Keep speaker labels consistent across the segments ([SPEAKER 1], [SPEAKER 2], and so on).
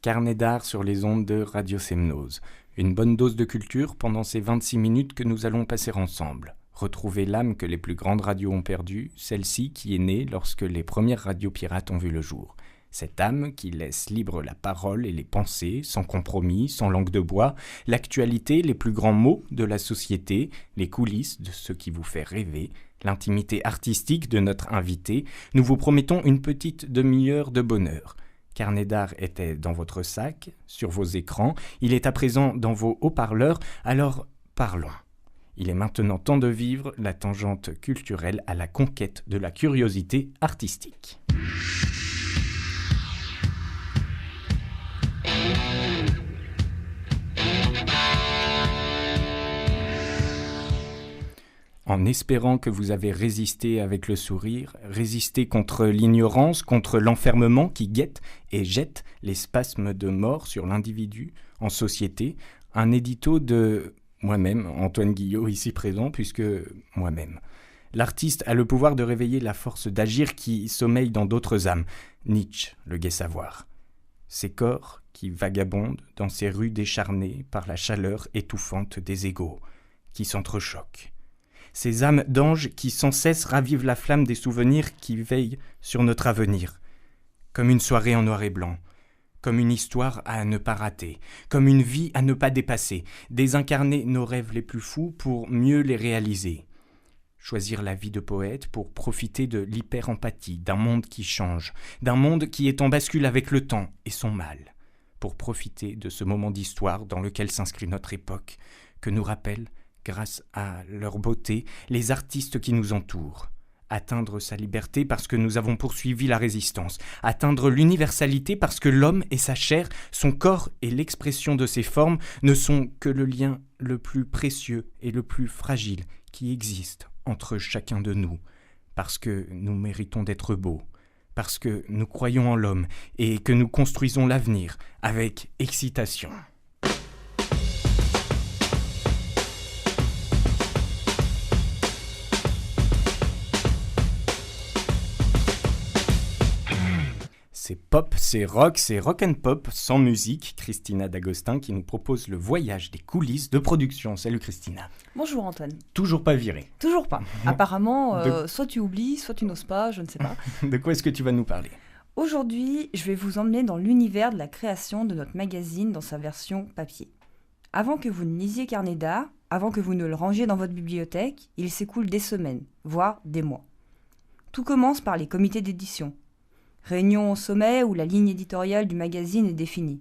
[SPEAKER 1] Carnet d'art sur les ondes de Radio Semnose. Une bonne dose de culture pendant ces 26 minutes que nous allons passer ensemble. Retrouver l'âme que les plus grandes radios ont perdue, celle-ci qui est née lorsque les premières radios pirates ont vu le jour. Cette âme qui laisse libre la parole et les pensées, sans compromis, sans langue de bois, l'actualité, les plus grands mots de la société, les coulisses de ce qui vous fait rêver, l'intimité artistique de notre invité, nous vous promettons une petite demi-heure de bonheur. Carnet d'art était dans votre sac, sur vos écrans, il est à présent dans vos haut-parleurs, alors parlons. Il est maintenant temps de vivre la tangente culturelle à la conquête de la curiosité artistique. En espérant que vous avez résisté avec le sourire, résisté contre l'ignorance, contre l'enfermement qui guette et jette les spasmes de mort sur l'individu en société, un édito de moi-même, Antoine Guillot, ici présent, puisque moi-même. L'artiste a le pouvoir de réveiller la force d'agir qui sommeille dans d'autres âmes. Nietzsche, le gai savoir. Ces corps qui vagabondent dans ces rues décharnées par la chaleur étouffante des égaux, qui s'entrechoquent. Ces âmes d'anges qui sans cesse ravivent la flamme des souvenirs qui veillent sur notre avenir. Comme une soirée en noir et blanc, comme une histoire à ne pas rater, comme une vie à ne pas dépasser, désincarner nos rêves les plus fous pour mieux les réaliser. Choisir la vie de poète pour profiter de l'hyper-empathie, d'un monde qui change, d'un monde qui est en bascule avec le temps et son mal, pour profiter de ce moment d'histoire dans lequel s'inscrit notre époque, que nous rappellent grâce à leur beauté, les artistes qui nous entourent. Atteindre sa liberté parce que nous avons poursuivi la résistance. Atteindre l'universalité parce que l'homme et sa chair, son corps et l'expression de ses formes ne sont que le lien le plus précieux et le plus fragile qui existe entre chacun de nous. Parce que nous méritons d'être beaux. Parce que nous croyons en l'homme et que nous construisons l'avenir avec excitation. C'est pop, c'est rock and pop, sans musique. Christina D'Agostin qui nous propose le voyage des coulisses de production. Salut Christina.
[SPEAKER 2] Bonjour Antoine.
[SPEAKER 1] Toujours pas viré.
[SPEAKER 2] Toujours pas. Apparemment, soit tu oublies, soit tu n'oses pas, je ne sais pas.
[SPEAKER 1] De quoi est-ce que tu vas nous parler ?
[SPEAKER 2] Aujourd'hui, je vais vous emmener dans l'univers de la création de notre magazine dans sa version papier. Avant que vous ne lisiez Carnet d'art, avant que vous ne le rangiez dans votre bibliothèque, il s'écoule des semaines, voire des mois. Tout commence par les comités d'édition. Réunion au sommet où la ligne éditoriale du magazine est définie.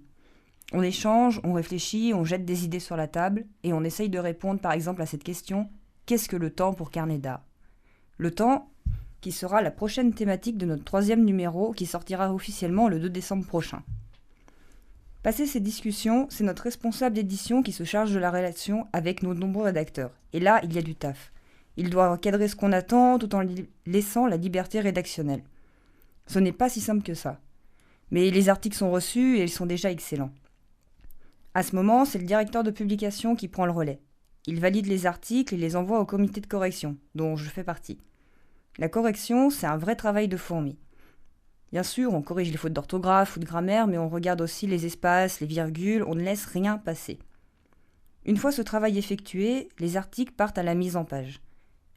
[SPEAKER 2] On échange, on réfléchit, on jette des idées sur la table et on essaye de répondre par exemple à cette question « Qu'est-ce que le temps pour Carnet d'art ?» Le temps qui sera la prochaine thématique de notre 3e numéro qui sortira officiellement le 2 décembre prochain. Passé ces discussions, c'est notre responsable d'édition qui se charge de la relation avec nos nombreux rédacteurs. Et là, il y a du taf. Il doit encadrer ce qu'on attend tout en laissant la liberté rédactionnelle. Ce n'est pas si simple que ça. Mais les articles sont reçus et ils sont déjà excellents. À ce moment, c'est le directeur de publication qui prend le relais. Il valide les articles et les envoie au comité de correction, dont je fais partie. La correction, c'est un vrai travail de fourmi. Bien sûr, on corrige les fautes d'orthographe ou de grammaire, mais on regarde aussi les espaces, les virgules, on ne laisse rien passer. Une fois ce travail effectué, les articles partent à la mise en page.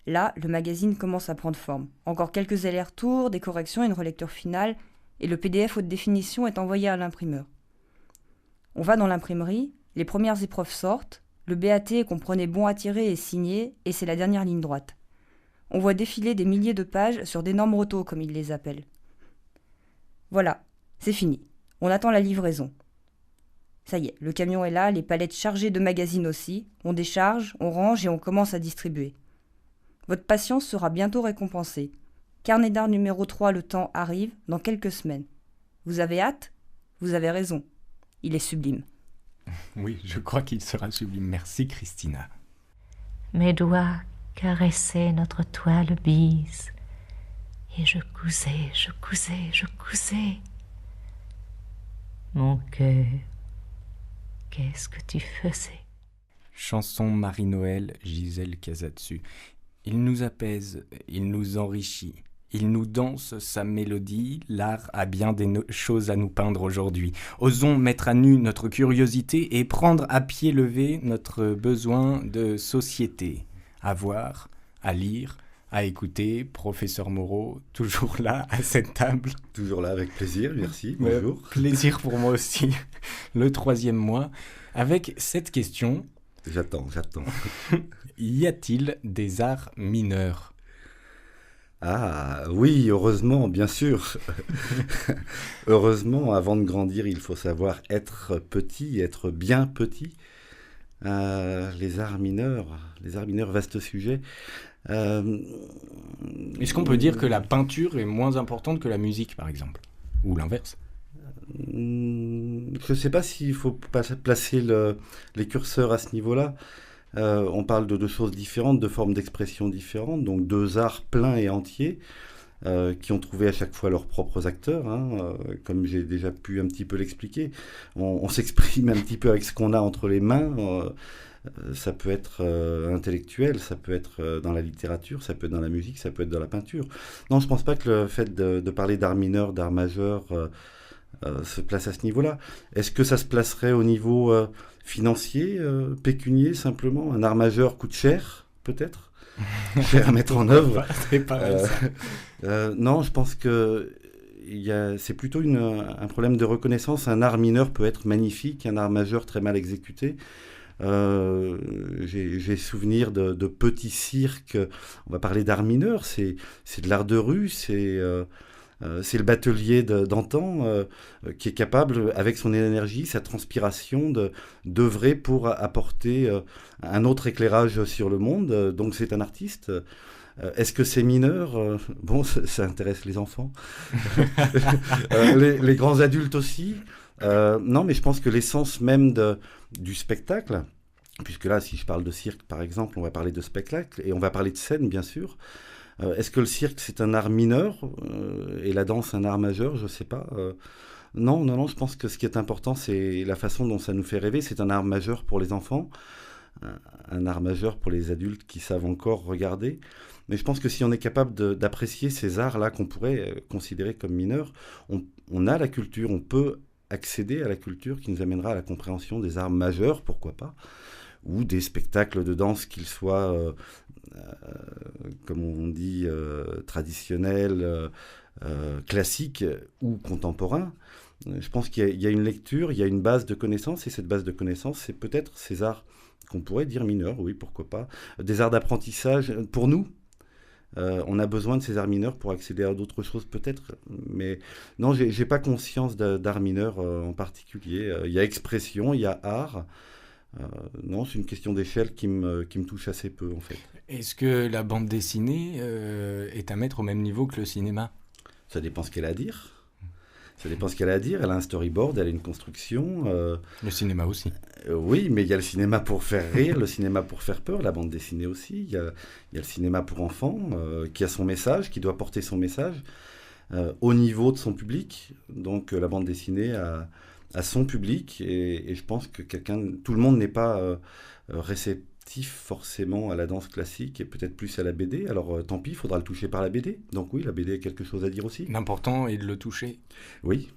[SPEAKER 2] Là, le magazine commence à prendre forme. Encore quelques allers-retours, des corrections et une relecture finale, et le PDF haute définition est envoyé à l'imprimeur. On va dans l'imprimerie, les premières épreuves sortent, le BAT qu'on prenait bon à tirer est signé, et c'est la dernière ligne droite. On voit défiler des milliers de pages sur d'énormes rotos, comme ils les appellent. Voilà, c'est fini. On attend la livraison. Ça y est, le camion est là, les palettes chargées de magazines aussi. On décharge, on range et on commence à distribuer. Votre patience sera bientôt récompensée. Carnet d'art numéro 3, le temps arrive dans quelques semaines. Vous avez hâte ? Vous avez raison. Il est sublime.
[SPEAKER 1] Oui, je crois qu'il sera sublime. Merci Christina.
[SPEAKER 3] Mes doigts caressaient notre toile bise. Et je cousais. Mon cœur, qu'est-ce que tu faisais ?
[SPEAKER 1] Chanson Marie-Noël, Gisèle Casatsu. Il nous apaise, il nous enrichit, Il nous danse sa mélodie, l'art a bien des choses à nous peindre aujourd'hui. Osons mettre à nu notre curiosité et prendre à pied levé notre besoin de société. À voir, à lire, à écouter, professeur Moreau, toujours là à cette table.
[SPEAKER 4] Toujours là avec plaisir, merci, bonjour.
[SPEAKER 1] Plaisir pour moi aussi, le 3e mois, avec cette question.
[SPEAKER 4] J'attends.
[SPEAKER 1] Y a-t-il des arts mineurs ?
[SPEAKER 4] Ah oui, heureusement, bien sûr. Heureusement, avant de grandir, il faut savoir être petit, être bien petit. Les arts mineurs, vaste sujet.
[SPEAKER 1] Est-ce qu'on peut dire que la peinture est moins importante que la musique, par exemple ? Ou l'inverse ?
[SPEAKER 4] Je ne sais pas s'il faut placer les curseurs à ce niveau-là. On parle de deux choses différentes, deux formes d'expression différentes, donc deux arts pleins et entiers qui ont trouvé à chaque fois leurs propres acteurs, comme j'ai déjà pu un petit peu l'expliquer. On s'exprime un petit peu avec ce qu'on a entre les mains. Ça peut être intellectuel, ça peut être dans la littérature, ça peut être dans la musique, ça peut être dans la peinture. Non, je ne pense pas que le fait de parler d'art mineur, d'art majeur se place à ce niveau-là. Est-ce que ça se placerait au niveau financier, pécunier simplement ? Un art majeur coûte cher, peut-être ? Cher à mettre en œuvre. Non, je pense que c'est plutôt un problème de reconnaissance. Un art mineur peut être magnifique, un art majeur très mal exécuté. J'ai souvenir de petits cirques. On va parler d'art mineur, c'est de l'art de rue, c'est le batelier d'antan qui est capable, avec son énergie, sa transpiration, d'œuvrer pour apporter un autre éclairage sur le monde. Donc c'est un artiste. Est-ce que c'est mineur ? Bon, ça intéresse les enfants. Les grands adultes aussi. Non, mais je pense que l'essence même du spectacle, puisque là, si je parle de cirque, par exemple, on va parler de spectacle, et on va parler de scène, bien sûr. Est-ce que le cirque, c'est un art mineur et la danse, un art majeur ? Je ne sais pas. Non, je pense que ce qui est important, c'est la façon dont ça nous fait rêver. C'est un art majeur pour les enfants, un art majeur pour les adultes qui savent encore regarder. Mais je pense que si on est capable d'apprécier ces arts-là qu'on pourrait considérer comme mineurs, on a la culture, on peut accéder à la culture qui nous amènera à la compréhension des arts majeurs, pourquoi pas, ou des spectacles de danse, qu'ils soient, comme on dit, traditionnels, classiques ou contemporains. Je pense qu'il y a une lecture, il y a une base de connaissances, et cette base de connaissances, c'est peut-être ces arts qu'on pourrait dire mineurs, oui, pourquoi pas. Des arts d'apprentissage, pour nous, on a besoin de ces arts mineurs pour accéder à d'autres choses peut-être, mais non, j'ai pas conscience d'art mineur en particulier. Il y a expression, il y a art. Non, c'est une question d'échelle qui me touche assez peu en fait.
[SPEAKER 1] Est-ce que la bande dessinée est à mettre au même niveau que le cinéma ?
[SPEAKER 4] Ça dépend ce qu'elle a à dire. Elle a un storyboard, elle a une construction.
[SPEAKER 1] Le cinéma aussi.
[SPEAKER 4] Oui, mais il y a le cinéma pour faire rire, le cinéma pour faire peur, la bande dessinée aussi. Il y a le cinéma pour enfants qui a son message, qui doit porter son message au niveau de son public. Donc la bande dessinée a son public et je pense que tout le monde n'est pas réceptif forcément à la danse classique et peut-être plus à la BD. Alors tant pis, il faudra le toucher par la BD. Donc oui, la BD a quelque chose à dire aussi.
[SPEAKER 1] L'important est de le toucher.
[SPEAKER 4] Oui.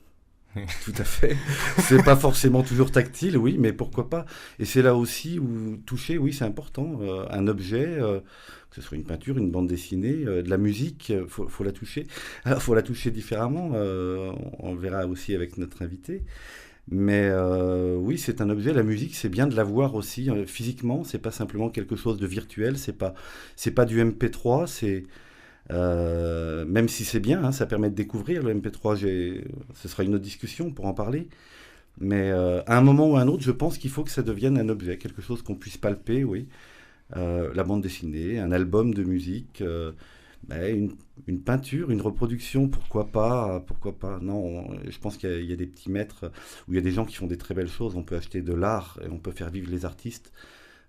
[SPEAKER 4] Tout à fait. C'est pas forcément toujours tactile, oui, mais pourquoi pas. Et c'est là aussi où toucher, oui, c'est important. Un objet, que ce soit une peinture, une bande dessinée, de la musique, faut la toucher. Alors, faut la toucher différemment. On verra aussi avec notre invité. Mais oui, c'est un objet. La musique, c'est bien de la voir aussi physiquement. C'est pas simplement quelque chose de virtuel. C'est pas du MP3. C'est même si c'est bien, ça permet de découvrir le MP3, ce sera une autre discussion pour en parler. Mais à un moment ou à un autre, je pense qu'il faut que ça devienne un objet, quelque chose qu'on puisse palper, oui. La bande dessinée, un album de musique, une peinture, une reproduction, pourquoi pas. Non, je pense qu'il y a des petits maîtres, où il y a des gens qui font des très belles choses. On peut acheter de l'art et on peut faire vivre les artistes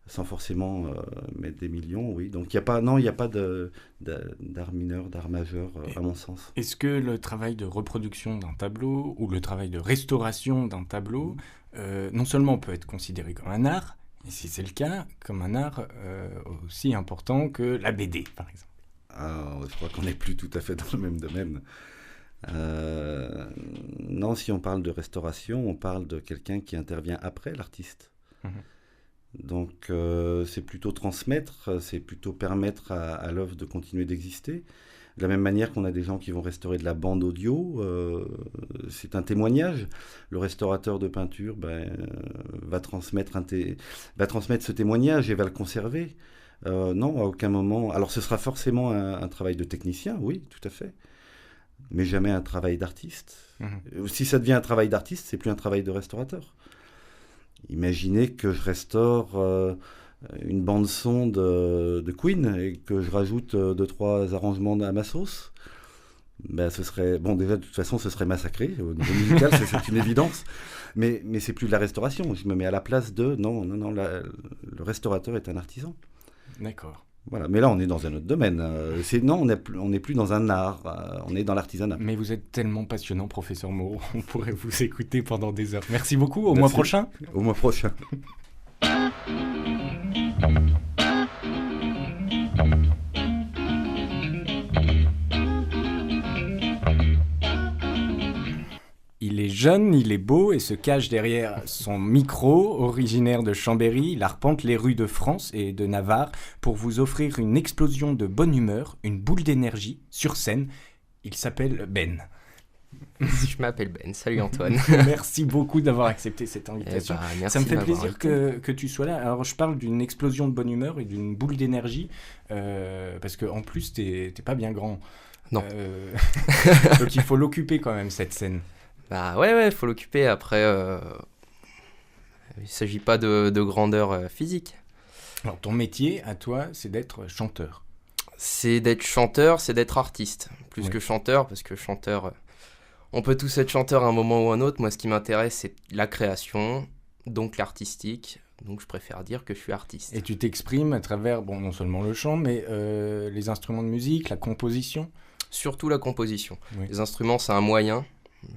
[SPEAKER 4] sans forcément mettre des millions, oui. Donc il n'y a pas d'art mineur, d'art majeur, à mon sens.
[SPEAKER 1] Est-ce que le travail de reproduction d'un tableau ou le travail de restauration d'un tableau, non seulement peut être considéré comme un art, et si c'est le cas, comme un art aussi important que la BD, par exemple ?
[SPEAKER 4] Je crois qu'on n'est plus tout à fait dans le même domaine. Non, si on parle de restauration, on parle de quelqu'un qui intervient après l'artiste. Donc c'est plutôt transmettre, c'est plutôt permettre à l'œuvre de continuer d'exister. De la même manière qu'on a des gens qui vont restaurer de la bande audio, c'est un témoignage. Le restaurateur de peinture va transmettre ce témoignage et va le conserver. Non, à aucun moment. Alors ce sera forcément un travail de technicien, oui, tout à fait, mais jamais un travail d'artiste. Si ça devient un travail d'artiste, c'est plus un travail de restaurateur. Imaginez que je restaure une bande-son de Queen et que je rajoute 2-3 arrangements à ma sauce. Ce serait... Bon, déjà, de toute façon, ce serait massacré. Au niveau musical, c'est une évidence. Mais c'est plus de la restauration. Je me mets à la place de... Non, le restaurateur est un artisan.
[SPEAKER 1] D'accord.
[SPEAKER 4] Voilà, mais là, on est dans un autre domaine. On n'est plus dans un art, on est dans l'artisanat.
[SPEAKER 1] Mais vous êtes tellement passionnant, professeur Moreau. On pourrait vous écouter pendant des heures. Merci beaucoup. Au mois prochain.
[SPEAKER 4] Au mois prochain.
[SPEAKER 1] Il est jeune, il est beau et se cache derrière son micro. Originaire de Chambéry, il arpente les rues de France et de Navarre pour vous offrir une explosion de bonne humeur, une boule d'énergie sur scène. Il s'appelle Ben.
[SPEAKER 5] Je m'appelle Ben. Salut Antoine.
[SPEAKER 1] Merci beaucoup d'avoir accepté cette invitation.
[SPEAKER 5] Merci.
[SPEAKER 1] Ça me fait plaisir que tu sois là. Alors je parle d'une explosion de bonne humeur et d'une boule d'énergie parce qu'en plus t'es pas bien grand.
[SPEAKER 5] Non.
[SPEAKER 1] Donc il faut l'occuper quand même cette scène.
[SPEAKER 5] Ouais, faut l'occuper. Après, il s'agit pas de grandeur physique.
[SPEAKER 1] Alors ton métier à toi, c'est d'être chanteur.
[SPEAKER 5] C'est d'être chanteur, c'est d'être artiste. Plus que chanteur, parce que chanteur... On peut tous être chanteur à un moment ou à un autre. Moi, ce qui m'intéresse, c'est la création, donc l'artistique. Donc, je préfère dire que je suis artiste.
[SPEAKER 1] Et tu t'exprimes à travers, non seulement le chant, mais les instruments de musique, la composition.
[SPEAKER 5] Surtout la composition.
[SPEAKER 1] Oui.
[SPEAKER 5] Les instruments, c'est un moyen.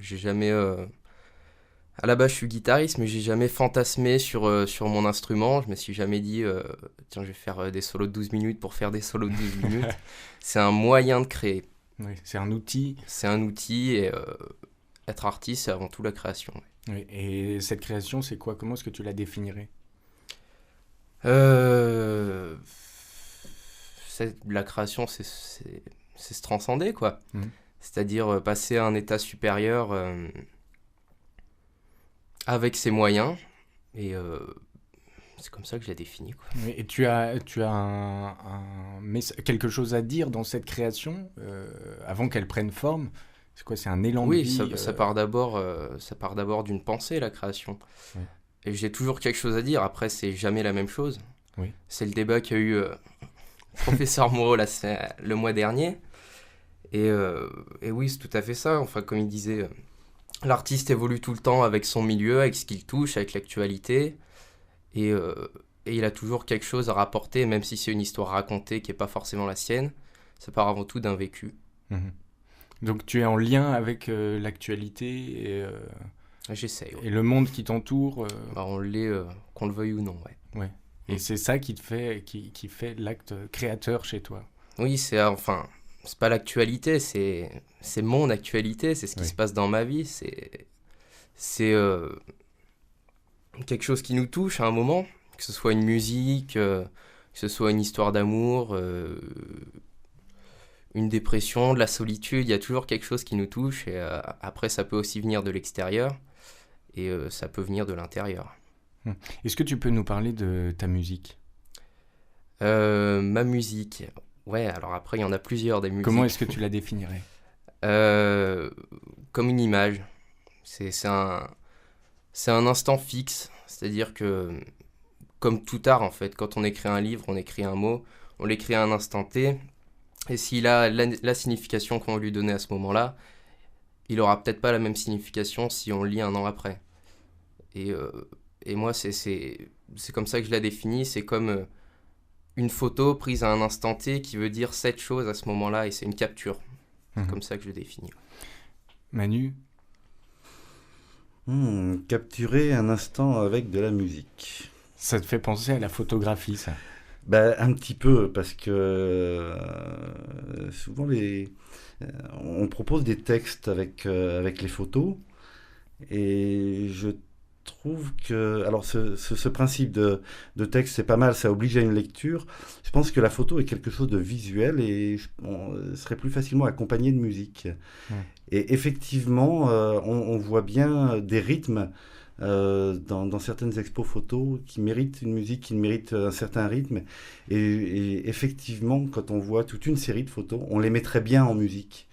[SPEAKER 5] J'ai jamais... À la base, je suis guitariste, mais j'ai jamais fantasmé sur mon instrument. Je me suis jamais dit, tiens, je vais faire des solos de 12 minutes pour faire des solos de 12 minutes. C'est un moyen de créer.
[SPEAKER 1] Oui, c'est un outil.
[SPEAKER 5] C'est un outil et être artiste, c'est avant tout la création.
[SPEAKER 1] Oui, et cette création, c'est quoi ? Comment est-ce que tu la définirais ?
[SPEAKER 5] La création, c'est se transcender, quoi. C'est-à-dire passer à un état supérieur avec ses moyens. Et c'est comme ça que je la définis, quoi.
[SPEAKER 1] Oui, et tu as quelque chose à dire dans cette création avant qu'elle prenne forme ? C'est quoi ? C'est un élan de vie ?
[SPEAKER 5] Oui, ça part d'abord d'une pensée, la création.
[SPEAKER 1] Oui.
[SPEAKER 5] Et j'ai toujours quelque chose à dire. Après, c'est jamais la même chose.
[SPEAKER 1] Oui.
[SPEAKER 5] C'est le débat qu'il y a eu professeur Moreau le mois dernier. Et oui, c'est tout à fait ça. Enfin, comme il disait, l'artiste évolue tout le temps avec son milieu, avec ce qu'il touche, avec l'actualité. Et il a toujours quelque chose à rapporter, même si c'est une histoire racontée qui n'est pas forcément la sienne. Ça part avant tout d'un vécu.
[SPEAKER 1] Donc tu es en lien avec l'actualité et,
[SPEAKER 5] j'essaye. Ouais.
[SPEAKER 1] Et le monde qui t'entoure
[SPEAKER 5] on l'est, qu'on le veuille ou non. Ouais.
[SPEAKER 1] Et c'est ça qui fait l'acte créateur chez toi.
[SPEAKER 5] Oui, c'est pas l'actualité, c'est mon actualité, c'est ce qui se passe dans ma vie, c'est quelque chose qui nous touche à un moment, que ce soit une musique, que ce soit une histoire d'amour, une dépression, de la solitude, il y a toujours quelque chose qui nous touche, et après ça peut aussi venir de l'extérieur, et ça peut venir de l'intérieur.
[SPEAKER 1] Est-ce que tu peux nous parler de ta musique ?
[SPEAKER 5] Ma musique... Ouais, alors après, il y en a plusieurs des musiques.
[SPEAKER 1] Comment est-ce que tu la définirais ?
[SPEAKER 5] Comme une image. C'est un instant fixe. C'est-à-dire que, comme tout art, en fait, quand on écrit un livre, on écrit un mot, on l'écrit à un instant T. Et s'il a la signification qu'on va lui donner à ce moment-là, il aura peut-être pas la même signification si on le lit un an après. Et moi, c'est comme ça que je la définis. C'est comme... une photo prise à un instant T qui veut dire cette chose à ce moment-là, et c'est une capture. C'est comme ça que je le définis.
[SPEAKER 1] Manu ?
[SPEAKER 4] Capturer un instant avec de la musique.
[SPEAKER 1] Ça te fait penser à la photographie, ça ?
[SPEAKER 4] Un petit peu, parce que souvent on propose des textes avec les photos, et je trouve que... Alors ce principe de texte, c'est pas mal, ça oblige à une lecture. Je pense que la photo est quelque chose de visuel et on serait plus facilement accompagné de musique. Et effectivement, on voit bien des rythmes dans certaines expos photos qui méritent une musique, qui méritent un certain rythme. Et effectivement, quand on voit toute une série de photos, on les mettrait bien en musique.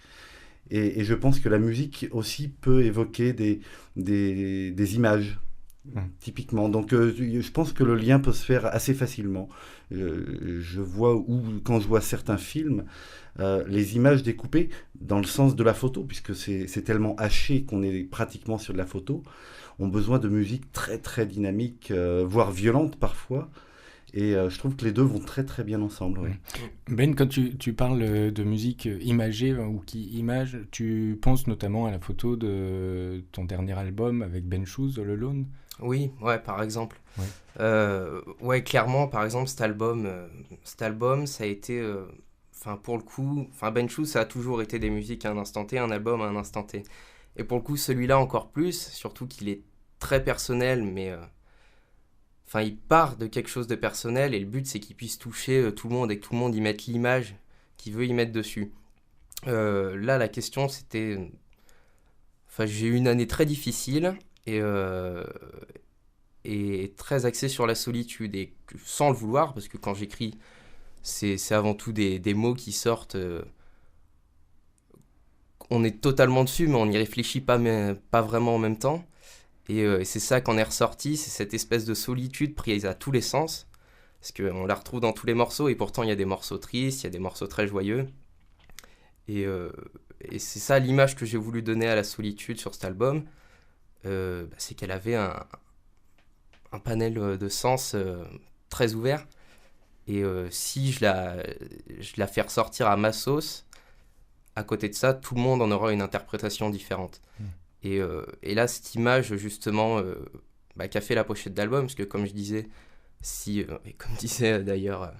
[SPEAKER 4] Et je pense que la musique aussi peut évoquer des images, typiquement. Donc je pense que le lien peut se faire assez facilement. Je vois, quand je vois certains films, les images découpées dans le sens de la photo, puisque c'est tellement haché qu'on est pratiquement sur de la photo, ont besoin de musique très très dynamique, voire violente parfois. Et je trouve que les deux vont très très bien ensemble. Oui.
[SPEAKER 1] Ben, quand tu parles de musique imagée ou qui image, tu penses notamment à la photo de ton dernier album avec Ben Shoes, All Alone?
[SPEAKER 5] Oui, ouais, par exemple.
[SPEAKER 1] Ouais.
[SPEAKER 5] Ouais, clairement, par exemple, cet album, ça a été... pour le coup, Ben Shoes, ça a toujours été des musiques à un instant T, un album à un instant T. Et pour le coup, celui-là encore plus, surtout qu'il est très personnel, mais... il part de quelque chose de personnel et le but c'est qu'il puisse toucher tout le monde et que tout le monde y mette l'image qu'il veut y mettre dessus. Là, la question c'était... j'ai eu une année très difficile et très axée sur la solitude, et sans le vouloir, parce que quand j'écris, c'est avant tout des mots qui sortent... on est totalement dessus, mais on n'y réfléchit pas vraiment en même temps. Et c'est ça qu'en est ressorti, c'est cette espèce de solitude prise à tous les sens, parce qu'on la retrouve dans tous les morceaux, et pourtant il y a des morceaux tristes, il y a des morceaux très joyeux. Et c'est ça l'image que j'ai voulu donner à la solitude sur cet album, c'est qu'elle avait un panel de sens très ouvert, et si je la fais ressortir à ma sauce, à côté de ça, tout le monde en aura une interprétation différente. Et là, cette image, justement, qu'a fait la pochette d'album, parce que comme je disais, et comme disait d'ailleurs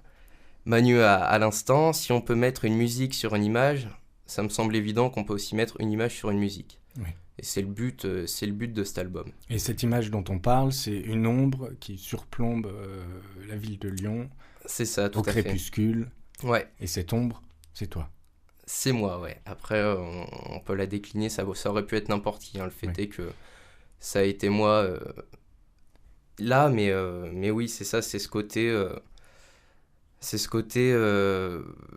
[SPEAKER 5] Manu à l'instant, si on peut mettre une musique sur une image, ça me semble évident qu'on peut aussi mettre une image sur une musique.
[SPEAKER 1] Oui.
[SPEAKER 5] Et c'est le but de cet album.
[SPEAKER 1] Et cette image dont on parle, c'est une ombre qui surplombe la ville de Lyon.
[SPEAKER 5] C'est ça, tout à fait.
[SPEAKER 1] Au crépuscule.
[SPEAKER 5] Ouais.
[SPEAKER 1] Et cette ombre, c'est toi.
[SPEAKER 5] C'est moi, ouais. Après, on peut la décliner, ça aurait pu être n'importe qui. Le fait est que ça a été moi là, mais oui, c'est ça, c'est ce côté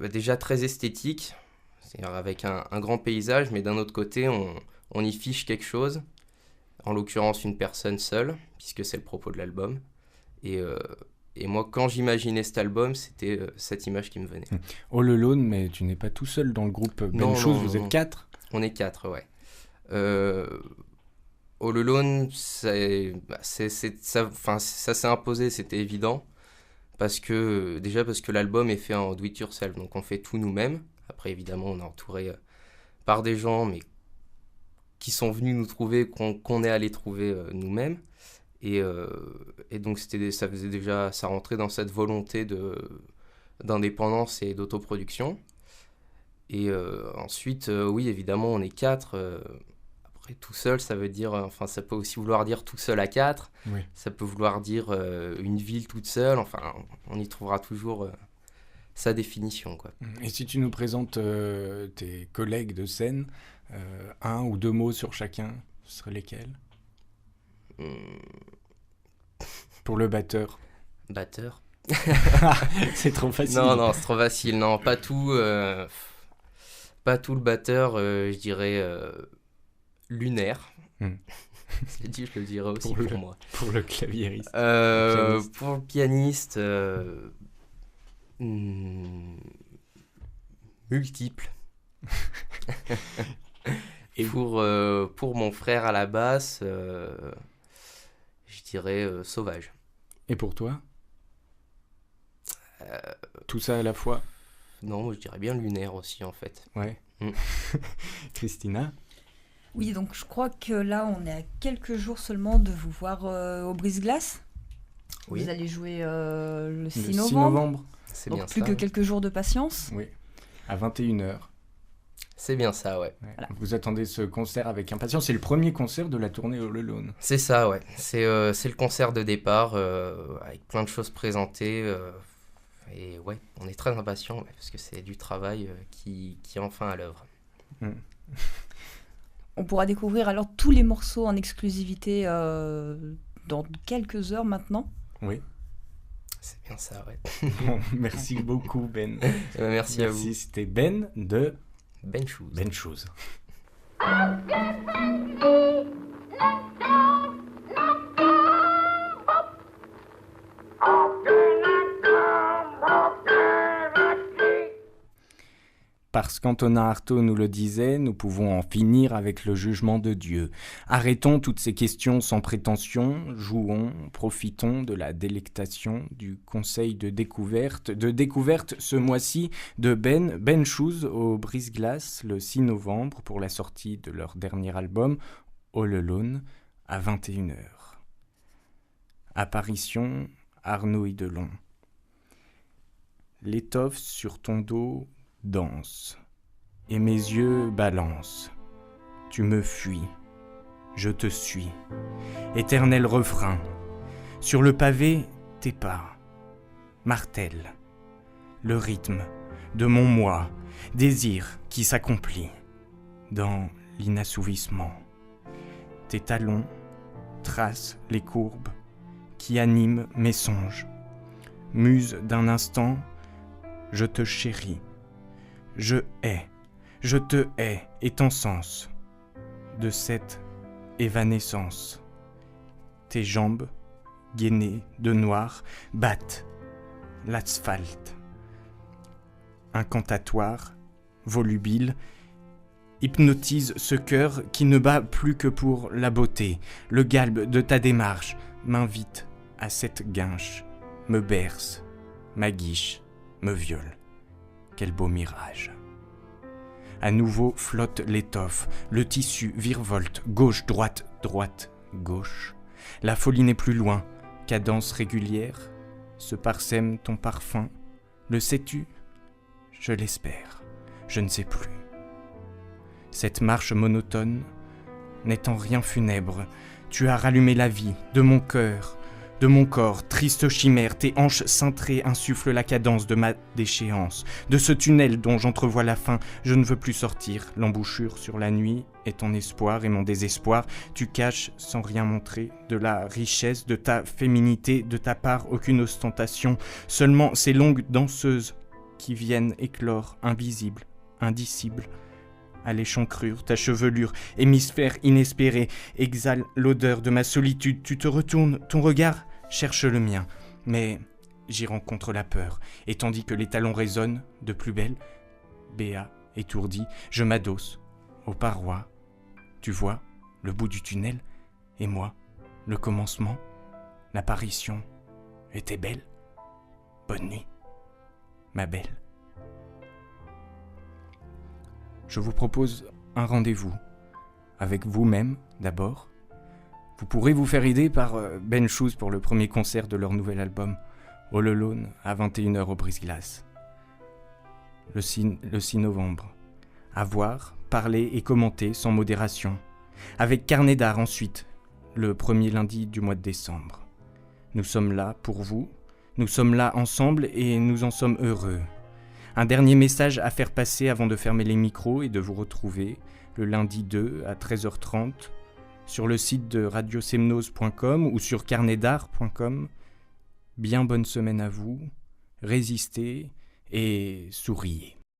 [SPEAKER 5] déjà très esthétique, c'est-à-dire avec un grand paysage, mais d'un autre côté, on y fiche quelque chose, en l'occurrence une personne seule, puisque c'est le propos de l'album. Et moi, quand j'imaginais cet album, c'était cette image qui me venait.
[SPEAKER 1] All Alone, mais tu n'es pas tout seul dans le groupe Ben Shoes, vous êtes 4 ?
[SPEAKER 5] On est 4, ouais. All Alone, ça s'est imposé, c'était évident. Déjà parce que l'album est fait en do it yourself, donc on fait tout nous-mêmes. Après, évidemment, on est entouré par des gens, mais qui sont venus nous trouver, qu'on est allé trouver nous-mêmes. Et donc ça rentrait dans cette volonté d'indépendance et d'autoproduction. Et ensuite, oui, évidemment, on est 4. Après, tout seul, ça veut dire... ça peut aussi vouloir dire tout seul à 4.
[SPEAKER 1] Oui.
[SPEAKER 5] Ça peut vouloir dire une ville toute seule. On y trouvera toujours sa définition, quoi.
[SPEAKER 1] Et si tu nous présentes tes collègues de scène, un ou deux mots sur chacun, ce seraient lesquels ? Pour le batteur.
[SPEAKER 5] Batteur.
[SPEAKER 1] C'est trop facile.
[SPEAKER 5] Non, c'est trop facile. Non, pas tout le batteur, je dirais lunaire. C'est dit, je le dirais aussi pour moi.
[SPEAKER 1] Pour le claviériste.
[SPEAKER 5] Pour le pianiste, multiple. Et pour mon frère à la basse, je dirais sauvage.
[SPEAKER 1] Et pour toi ? Tout ça à la fois ?
[SPEAKER 5] Non, je dirais bien lunaire aussi, en fait.
[SPEAKER 1] Ouais. Christina ?
[SPEAKER 2] Oui, donc je crois que là, on est à quelques jours seulement de vous voir au Brise-Glace.
[SPEAKER 5] Oui.
[SPEAKER 2] Vous allez jouer le 6
[SPEAKER 1] Le 6
[SPEAKER 2] novembre.
[SPEAKER 1] novembre.
[SPEAKER 5] C'est
[SPEAKER 2] Donc
[SPEAKER 5] bien
[SPEAKER 2] plus
[SPEAKER 5] ça.
[SPEAKER 2] que quelques jours de patience.
[SPEAKER 1] Oui. À 21h.
[SPEAKER 5] C'est bien ça, ouais.
[SPEAKER 2] Voilà.
[SPEAKER 1] Vous attendez ce concert avec impatience. C'est le premier concert de la tournée All Alone.
[SPEAKER 5] C'est ça, ouais. C'est le concert de départ avec plein de choses présentées. Et ouais, on est très impatients parce que c'est du travail qui est enfin à l'œuvre.
[SPEAKER 2] On pourra découvrir alors tous les morceaux en exclusivité dans quelques heures maintenant.
[SPEAKER 1] Oui.
[SPEAKER 5] C'est bien ça, ouais.
[SPEAKER 1] Bon, merci beaucoup, Ben.
[SPEAKER 5] Merci à vous.
[SPEAKER 1] C'était Ben de
[SPEAKER 5] Ben Shoes.
[SPEAKER 1] Ben Shoes. Parce qu'Antonin Artaud nous le disait, nous pouvons en finir avec le jugement de Dieu. Arrêtons toutes ces questions sans prétention, jouons, profitons de la délectation du conseil de découverte ce mois-ci de Ben Shoes au Brise-Glace le 6 novembre pour la sortie de leur dernier album, All Alone, à 21h. Apparition, Arnaud Hidelon. L'étoffe sur ton dos danse, et mes yeux balancent. Tu me fuis, je te suis. Éternel refrain, sur le pavé, tes pas, martèle, le rythme de mon moi, désir qui s'accomplit dans l'inassouvissement. Tes talons tracent les courbes qui animent mes songes. Muse d'un instant, je te chéris. Je hais, je te hais, et ton sens de cette évanescence. Tes jambes, gainées de noir, battent l'asphalte. Incantatoire, volubile, hypnotise ce cœur qui ne bat plus que pour la beauté. Le galbe de ta démarche m'invite à cette guinche, me berce, m'aguiche, me viole. Quel beau mirage. À nouveau flotte l'étoffe, le tissu virevolte, gauche, droite, droite, gauche. La folie n'est plus loin, cadence régulière, se parsème ton parfum. Le sais-tu ? Je l'espère, je ne sais plus. Cette marche monotone n'est en rien funèbre. Tu as rallumé la vie de mon cœur, de mon corps, triste chimère, tes hanches cintrées insufflent la cadence de ma déchéance. De ce tunnel dont j'entrevois la fin, je ne veux plus sortir. L'embouchure sur la nuit est ton espoir et mon désespoir. Tu caches sans rien montrer de la richesse de ta féminité, de ta part aucune ostentation. Seulement ces longues danseuses qui viennent éclore, invisibles, indicibles. À l'échancrure, ta chevelure, hémisphère inespéré, exhale l'odeur de ma solitude. Tu te retournes, ton regard cherche le mien, mais j'y rencontre la peur. Et tandis que les talons résonnent de plus belle, béat, étourdi, je m'adosse aux parois. Tu vois, le bout du tunnel, et moi, le commencement, l'apparition était belle. Bonne nuit, ma belle. Je vous propose un rendez-vous avec vous-même d'abord. Vous pourrez vous faire aider par Ben Shoes pour le premier concert de leur nouvel album All Alone à 21h au Brise-Glace. Le 6 novembre. À voir, parler et commenter sans modération. Avec Carnet d'art ensuite, le premier lundi du mois de décembre. Nous sommes là pour vous, nous sommes là ensemble et nous en sommes heureux. Un dernier message à faire passer avant de fermer les micros et de vous retrouver le lundi 2 à 13h30 sur le site de radiosemnose.com ou sur carnetdart.com. Bien bonne semaine à vous, résistez et souriez.